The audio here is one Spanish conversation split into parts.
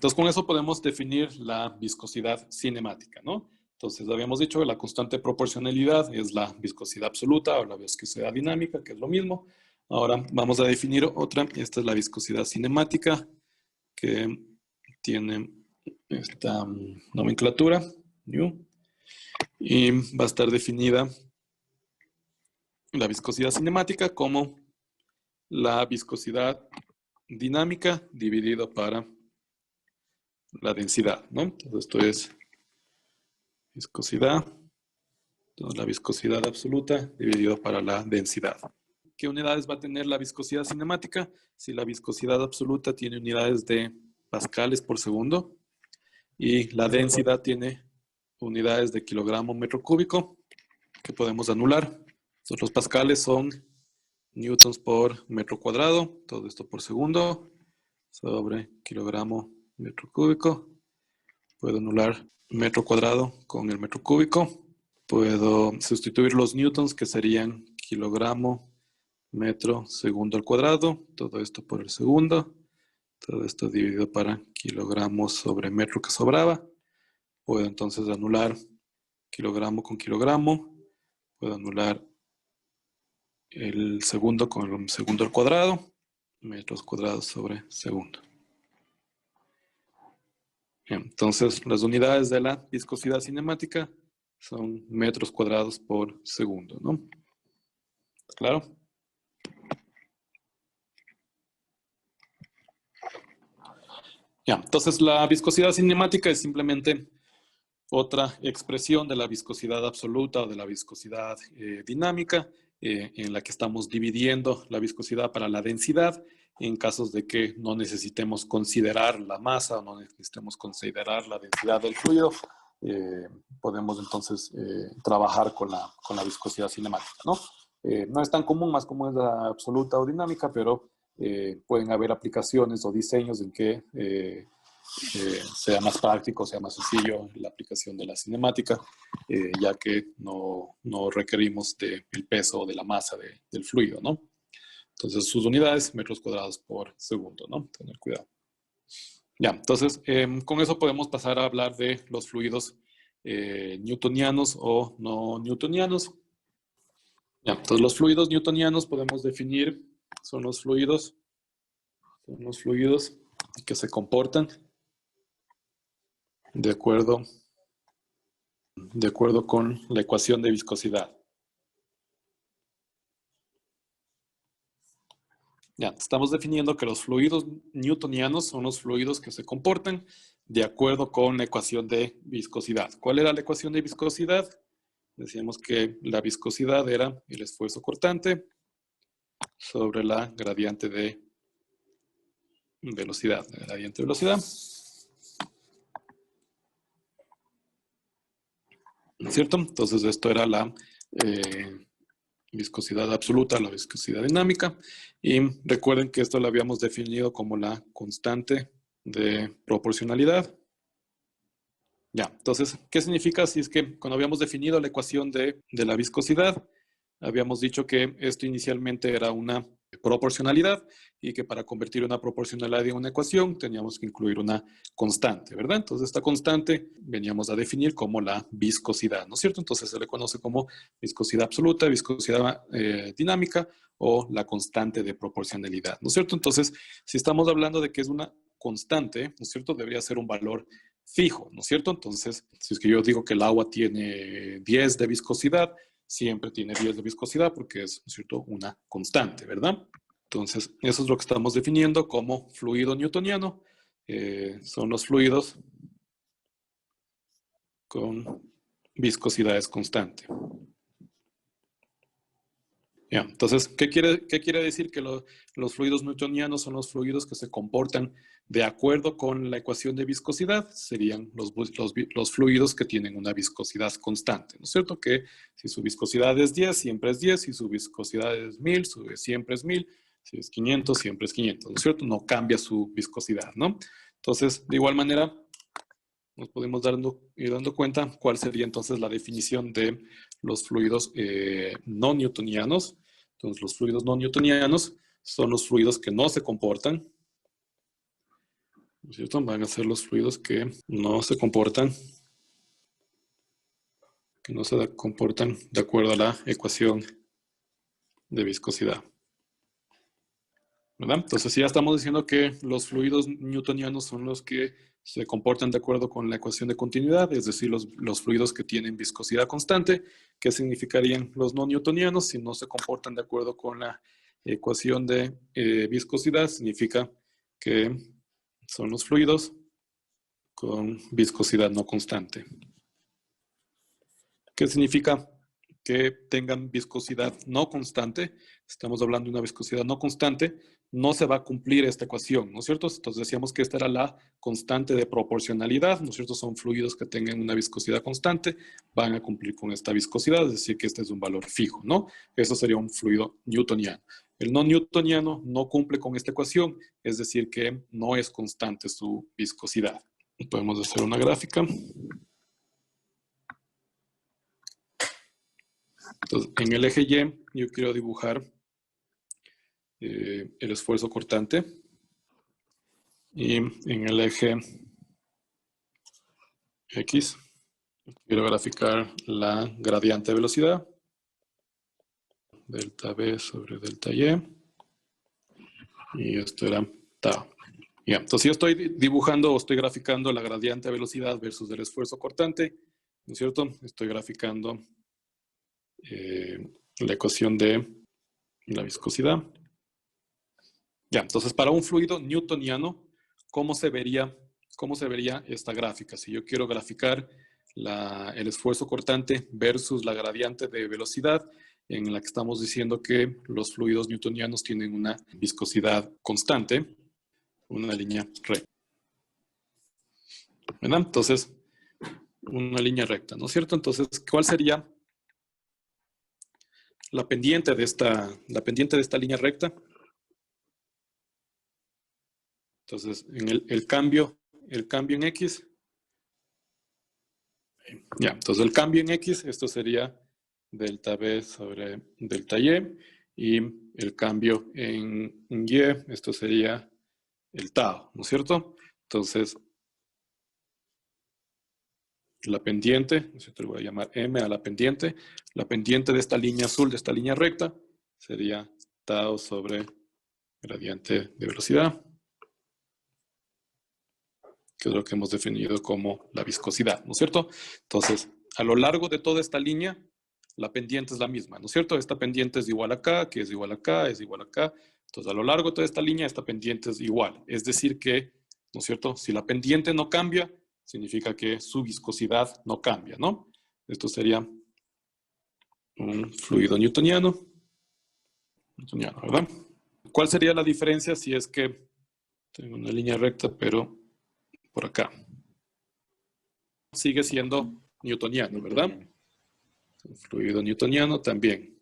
entonces con eso podemos definir la viscosidad cinemática, ¿no? Entonces habíamos dicho que la constante de proporcionalidad es la viscosidad absoluta o la viscosidad dinámica, que es lo mismo. Ahora vamos a definir otra. Esta es la viscosidad cinemática, que tiene esta nomenclatura, new, y va a estar definida la viscosidad cinemática como la viscosidad dinámica dividido para la densidad, ¿no? Entonces esto es viscosidad, entonces la viscosidad absoluta dividido para la densidad. ¿Qué unidades va a tener la viscosidad cinemática? Si la viscosidad absoluta tiene unidades de pascales por segundo y la densidad tiene unidades de kilogramo metro cúbico, que podemos anular. Entonces, los pascales son newtons por metro cuadrado, todo esto por segundo, sobre kilogramo metro cúbico. Puedo anular metro cuadrado con el metro cúbico. Puedo sustituir los newtons, que serían kilogramo metro segundo al cuadrado, todo esto por el segundo, todo esto dividido para kilogramos sobre metro que sobraba. Puedo entonces anular kilogramo con kilogramo, puedo anular el segundo con el segundo al cuadrado, metros cuadrados sobre segundo. Bien, entonces las unidades de la viscosidad cinemática son metros cuadrados por segundo, ¿no? ¿Claro? Ya, entonces la viscosidad cinemática es simplemente otra expresión de la viscosidad absoluta o de la viscosidad dinámica, en la que estamos dividiendo la viscosidad para la densidad en casos de que no necesitemos considerar la masa o no necesitemos considerar la densidad del fluido. Podemos entonces trabajar con la viscosidad cinemática, ¿no? No es tan común, más común es la absoluta o dinámica, pero pueden haber aplicaciones o diseños en que sea más práctico, sea más sencillo la aplicación de la cinemática, ya que no requerimos del peso o de la masa del fluido, ¿no? Entonces, sus unidades, metros cuadrados por segundo, ¿no? Tener cuidado. Ya, entonces, con eso podemos pasar a hablar de los fluidos newtonianos o no newtonianos. Ya, entonces, los fluidos newtonianos podemos definir, son los fluidos que se comportan de acuerdo con la ecuación de viscosidad. Ya, estamos definiendo que los fluidos newtonianos son los fluidos que se comportan de acuerdo con la ecuación de viscosidad. ¿Cuál era la ecuación de viscosidad? Decíamos que la viscosidad era el esfuerzo cortante sobre la gradiente de velocidad. ¿Cierto? Entonces esto era la viscosidad absoluta, la viscosidad dinámica. Y recuerden que esto lo habíamos definido como la constante de proporcionalidad. Ya, entonces, ¿qué significa? Si es que cuando habíamos definido la ecuación de la viscosidad, habíamos dicho que esto inicialmente era una proporcionalidad y que para convertir una proporcionalidad en una ecuación teníamos que incluir una constante, ¿verdad? Entonces esta constante veníamos a definir como la viscosidad, ¿no es cierto? Entonces se le conoce como viscosidad absoluta, viscosidad dinámica o la constante de proporcionalidad, ¿no es cierto? Entonces, si estamos hablando de que es una constante, ¿no es cierto? Debería ser un valor fijo, ¿no es cierto? Entonces, si es que yo digo que el agua tiene 10 de viscosidad, siempre tiene 10 de viscosidad porque es, ¿no es cierto?, una constante, ¿verdad? Entonces, eso es lo que estamos definiendo como fluido newtoniano. Son los fluidos con viscosidades constantes. Ya, entonces, ¿qué quiere decir? Que los fluidos newtonianos son los fluidos que se comportan de acuerdo con la ecuación de viscosidad. Serían los fluidos que tienen una viscosidad constante, ¿no es cierto? Que si su viscosidad es 10, siempre es 10. Si su viscosidad es 1000, siempre es 1000. Si es 500, siempre es 500, ¿no es cierto? No cambia su viscosidad, ¿no? Entonces, de igual manera, nos podemos ir dando cuenta cuál sería entonces la definición de los fluidos no newtonianos. Entonces, los fluidos no newtonianos son los fluidos que no se comportan ¿no es cierto? Van a ser los fluidos que no se comportan, de acuerdo a la ecuación de viscosidad, ¿verdad? Entonces, ya estamos diciendo que los fluidos newtonianos son los que se comportan de acuerdo con la ecuación de continuidad, es decir, los fluidos que tienen viscosidad constante. ¿Qué significarían los no newtonianos? Si no se comportan de acuerdo con la ecuación de viscosidad, significa que son los fluidos con viscosidad no constante. ¿Qué significa que tengan viscosidad no constante? Estamos hablando de una viscosidad no constante, no se va a cumplir esta ecuación, ¿no es cierto? Entonces decíamos que esta era la constante de proporcionalidad, ¿no es cierto? Son fluidos que tengan una viscosidad constante, van a cumplir con esta viscosidad, es decir, que este es un valor fijo, ¿no? Eso sería un fluido newtoniano. El no newtoniano no cumple con esta ecuación, es decir, que no es constante su viscosidad. Podemos hacer una gráfica. Entonces, en el eje Y, yo quiero dibujar el esfuerzo cortante. Y en el eje X, quiero graficar la gradiente de velocidad. Delta V sobre delta Y. Y esto era tau. Ya, entonces yo estoy dibujando o estoy graficando la gradiente de velocidad versus el esfuerzo cortante, ¿no es cierto? Estoy graficando la ecuación de la viscosidad. Ya, entonces para un fluido newtoniano, ¿cómo se vería esta gráfica? Si yo quiero graficar el esfuerzo cortante versus la gradiente de velocidad, en la que estamos diciendo que los fluidos newtonianos tienen una viscosidad constante, una línea recta. ¿Verdad? Entonces, una línea recta, ¿no es cierto? Entonces, ¿cuál sería la pendiente de esta línea recta? Entonces, en el cambio en X. Ya, entonces el cambio en X, esto sería delta V sobre delta Y. Y el cambio en Y, esto sería el tau, ¿no es cierto? Entonces, la pendiente, ¿no es cierto? Le voy a llamar M a la pendiente. La pendiente de esta línea azul, de esta línea recta, sería tau sobre gradiente de velocidad, que es lo que hemos definido como la viscosidad, ¿no es cierto? Entonces, a lo largo de toda esta línea, la pendiente es la misma, ¿no es cierto? Esta pendiente es igual acá, que es igual acá, es igual acá. Entonces, a lo largo de toda esta línea, esta pendiente es igual. Es decir que, ¿no es cierto? Si la pendiente no cambia, significa que su viscosidad no cambia, ¿no? Esto sería un fluido newtoniano, ¿verdad? ¿Cuál sería la diferencia si es que tengo una línea recta, pero por acá? Sigue siendo newtoniano, ¿verdad? Un fluido newtoniano también.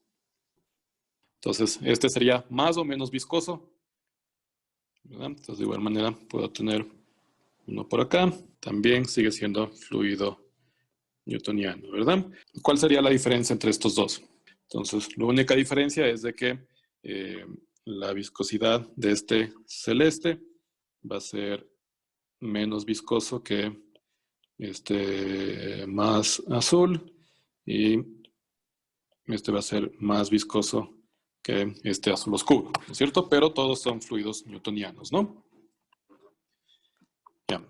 Entonces, este sería más o menos viscoso, ¿verdad? Entonces, de igual manera, puedo tener uno por acá. También sigue siendo fluido newtoniano, ¿verdad? ¿Cuál sería la diferencia entre estos dos? Entonces, la única diferencia es de que la viscosidad de este celeste va a ser menos viscoso que este más azul, y este va a ser más viscoso que este azul oscuro, ¿no es cierto? Pero todos son fluidos newtonianos, ¿no? Ya.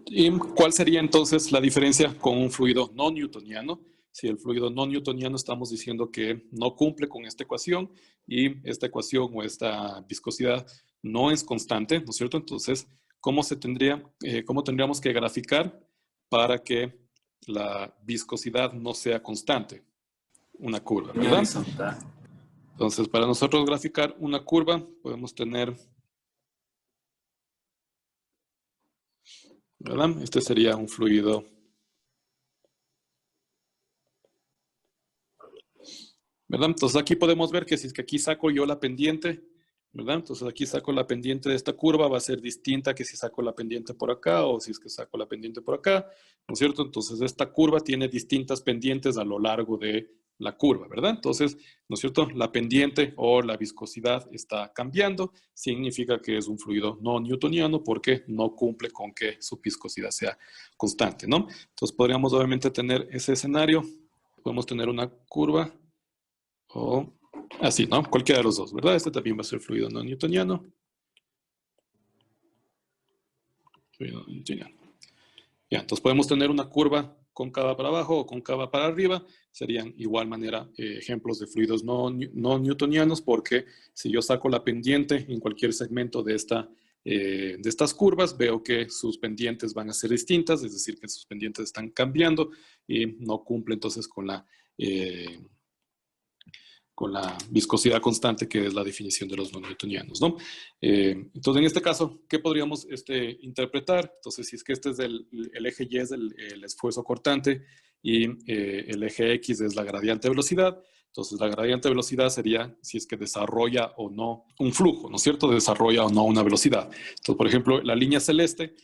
¿Y cuál sería entonces la diferencia con un fluido no newtoniano? Si el fluido no newtoniano estamos diciendo que no cumple con esta ecuación, y esta ecuación o esta viscosidad no es constante, ¿no es cierto? Entonces, ¿cómo tendríamos que graficar para que la viscosidad no sea constante? Una curva, ¿verdad? Entonces, para nosotros graficar una curva, podemos tener, ¿verdad? Este sería un fluido, ¿verdad? Entonces aquí podemos ver que si es que aquí saco yo la pendiente, ¿verdad? Entonces aquí saco la pendiente de esta curva, va a ser distinta que si saco la pendiente por acá o si es que saco la pendiente por acá, ¿no es cierto? Entonces esta curva tiene distintas pendientes a lo largo de la curva, ¿verdad? Entonces, ¿no es cierto? La pendiente o la viscosidad está cambiando, significa que es un fluido no newtoniano porque no cumple con que su viscosidad sea constante, ¿no? Entonces, podríamos obviamente tener ese escenario, podemos tener una curva o así, ¿no? Cualquiera de los dos, ¿verdad? Este también va a ser fluido no newtoniano. Fluido no newtoniano. Ya, entonces podemos tener una curva cóncava para abajo o cóncava para arriba. Serían igual manera ejemplos de fluidos no newtonianos, porque si yo saco la pendiente en cualquier segmento de estas curvas, veo que sus pendientes van a ser distintas, es decir, que sus pendientes están cambiando y no cumple entonces con la viscosidad constante, que es la definición de los no newtonianos, ¿no? Entonces, en este caso, ¿qué podríamos interpretar? Entonces, si es que este es el eje Y, es el esfuerzo cortante, y el eje X es la gradiente de velocidad. Entonces, la gradiente de velocidad sería si es que desarrolla o no un flujo, ¿no es cierto? Desarrolla o no una velocidad. Entonces, por ejemplo, la línea celeste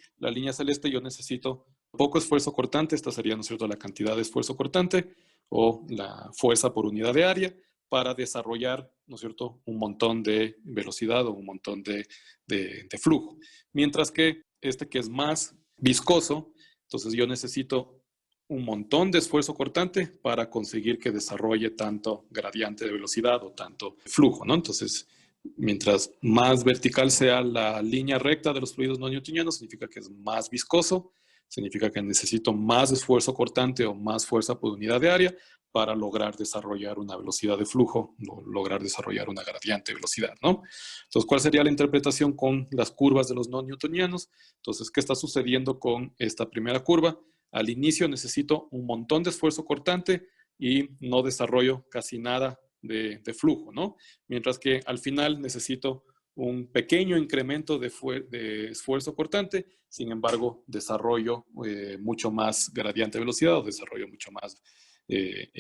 yo necesito poco esfuerzo cortante. Esta sería, ¿no es cierto?, la cantidad de esfuerzo cortante o la fuerza por unidad de área, para desarrollar, ¿no es cierto?, un montón de velocidad o un montón de flujo. Mientras que que es más viscoso, entonces yo necesito un montón de esfuerzo cortante para conseguir que desarrolle tanto gradiente de velocidad o tanto flujo, ¿no? Entonces, mientras más vertical sea la línea recta de los fluidos no newtonianos, significa que es más viscoso, significa que necesito más esfuerzo cortante o más fuerza por unidad de área para lograr desarrollar una velocidad de flujo, lograr desarrollar una gradiente de velocidad, ¿no? Entonces, ¿cuál sería la interpretación con las curvas de los no newtonianos? Entonces, ¿qué está sucediendo con esta primera curva? Al inicio necesito un montón de esfuerzo cortante y no desarrollo casi nada de flujo, ¿no? Mientras que al final necesito un pequeño incremento de esfuerzo cortante, sin embargo, desarrollo mucho más gradiente de velocidad o desarrollo mucho más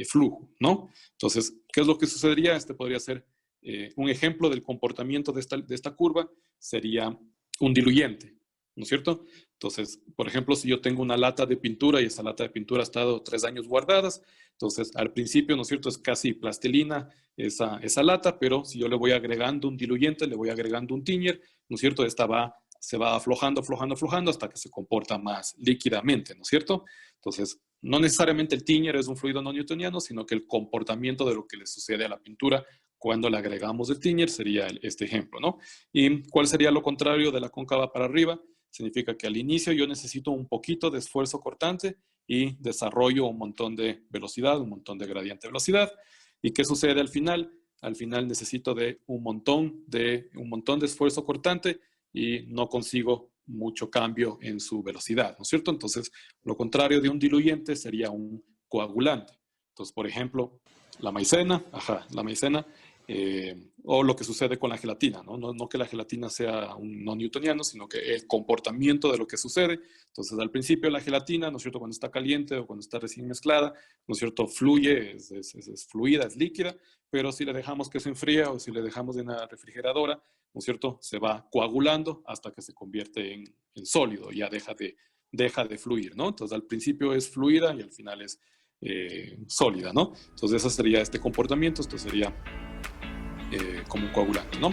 flujo, ¿no? Entonces, ¿qué es lo que sucedería? Este podría ser un ejemplo del comportamiento de esta curva, sería un diluyente, ¿no es cierto? Entonces, por ejemplo, si yo tengo una lata de pintura y esa lata de pintura ha estado 3 años guardadas, entonces al principio, ¿no es cierto?, es casi plastilina esa lata, pero si yo le voy agregando un diluyente, le voy agregando un thinner, ¿no es cierto?, se va aflojando, aflojando, aflojando hasta que se comporta más líquidamente, ¿no es cierto? Entonces, no necesariamente el thinner es un fluido no newtoniano, sino que el comportamiento de lo que le sucede a la pintura cuando le agregamos el thinner sería este ejemplo, ¿no? ¿Y cuál sería lo contrario de la cóncava para arriba? Significa que al inicio yo necesito un poquito de esfuerzo cortante y desarrollo un montón de velocidad, un montón de gradiente de velocidad. ¿Y qué sucede al final? Al final necesito de un montón de esfuerzo cortante y no consigo mucho cambio en su velocidad, ¿no es cierto? Entonces, lo contrario de un diluyente sería un coagulante. Entonces, por ejemplo, la maicena, o lo que sucede con la gelatina, ¿no? No que la gelatina sea un no newtoniano, sino que el comportamiento de lo que sucede. Entonces, al principio la gelatina, ¿no es cierto?, cuando está caliente o cuando está recién mezclada, ¿no es cierto?, fluye, es fluida, es líquida, pero si le dejamos que se enfríe o si le dejamos en la refrigeradora, ¿no es cierto?, se va coagulando hasta que se convierte en sólido, ya deja de fluir, ¿no? Entonces, al principio es fluida y al final es sólida, ¿no? Entonces, ese sería este comportamiento, esto sería como un coagulante, ¿no?